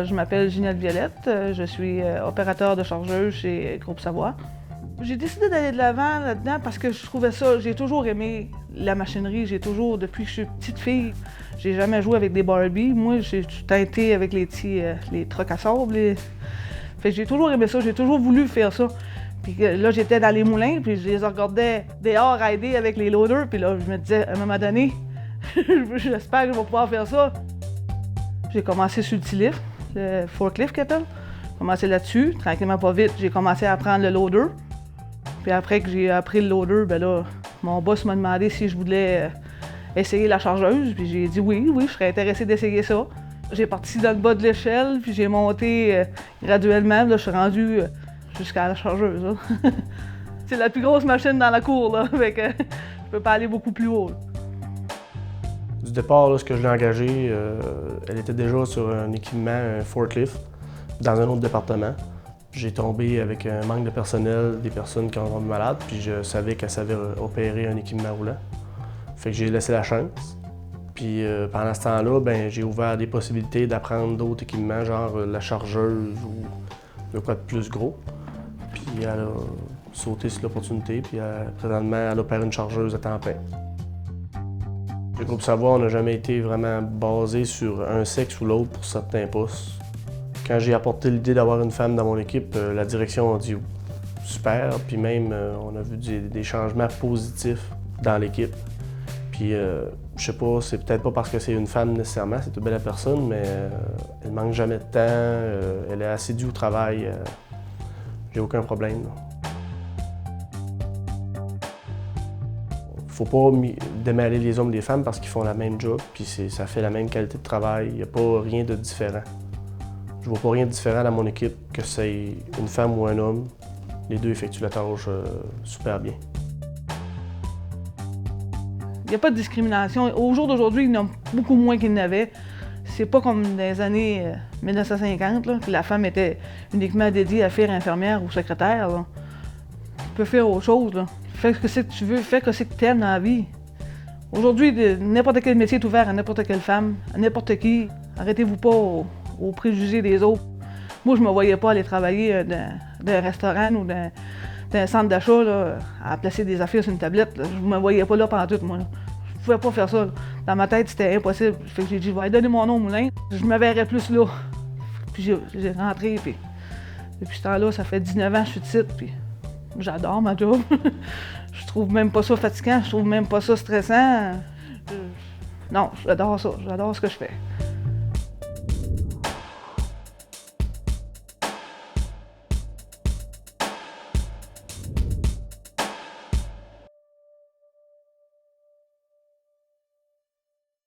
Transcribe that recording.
je m'appelle Ginette Violette, je suis opérateur de chargeuse chez Groupe Savoie. J'ai décidé d'aller de l'avant là-dedans parce que je trouvais ça, j'ai toujours aimé la machinerie, depuis que je suis petite fille, j'ai jamais joué avec des Barbie. Moi, j'ai teinté avec les trucks à sable. Fait que j'ai toujours aimé ça, j'ai toujours voulu faire ça. Puis là, j'étais dans les moulins, puis je les regardais dehors rider avec les loaders, puis là, je me disais, à un moment donné, j'espère que je vais pouvoir faire ça. J'ai commencé sur le T-lift, le forklift qu'ils appellent. J'ai commencé là-dessus, tranquillement pas vite, j'ai commencé à apprendre le loader. Puis après que j'ai appris le loader, ben là, mon boss m'a demandé si je voulais essayer la chargeuse, puis j'ai dit oui, je serais intéressée d'essayer ça. J'ai parti dans le bas de l'échelle, puis j'ai monté graduellement, là, je suis rendue jusqu'à la chargeuse. C'est la plus grosse machine dans la cour, là, fait que je peux pas aller beaucoup plus haut. Du départ, lorsque je l'ai engagée, elle était déjà sur un équipement, un forklift, dans un autre département. J'ai tombé avec un manque de personnel, des personnes qui ont tombé malades, puis je savais qu'elle savait opérer un équipement roulant. Fait que j'ai laissé la chance. Puis pendant ce temps-là, ben, j'ai ouvert des possibilités d'apprendre d'autres équipements, genre la chargeuse ou de quoi de plus gros. Puis elle a sauté sur l'opportunité, puis présentement, elle opère une chargeuse à temps plein. Le groupe Savoie, on n'a jamais été vraiment basé sur un sexe ou l'autre pour certains postes. Quand j'ai apporté l'idée d'avoir une femme dans mon équipe, la direction a dit super, puis même on a vu des changements positifs dans l'équipe. Puis je sais pas, c'est peut-être pas parce que c'est une femme nécessairement, c'est une belle personne, mais elle manque jamais de temps, elle est assidue au travail, j'ai aucun problème. Faut pas démêler les hommes et les femmes parce qu'ils font la même job, puis ça fait la même qualité de travail, il n'y a pas rien de différent. Je vois pas rien de différent dans mon équipe, que c'est une femme ou un homme. Les deux effectuent la tâche super bien. Il n'y a pas de discrimination. Au jour d'aujourd'hui, il y en a beaucoup moins qu'il n'y en avait. C'est pas comme dans les années 1950, là, que la femme était uniquement dédiée à faire infirmière ou secrétaire. Là. Tu peux faire autre chose. Là. Fais ce que tu veux, fais ce que tu aimes dans la vie. Aujourd'hui, n'importe quel métier est ouvert à n'importe quelle femme, à n'importe qui. Arrêtez-vous pas aux préjugés des autres. Moi, je me voyais pas aller travailler dans un restaurant ou dans un centre d'achat à placer des affaires sur une tablette. Là. Je me voyais pas là pantoute, moi. Là. Je pouvais pas faire ça. Là. Dans ma tête, c'était impossible. Fait que j'ai dit, je vais aller donner mon nom au moulin. Je me verrais plus là. Puis j'ai rentré, puis depuis ce temps-là, ça fait 19 ans que je suis ici, puis j'adore ma job. Je trouve même pas ça fatigant, je trouve même pas ça stressant. Non, j'adore ça, j'adore ce que je fais.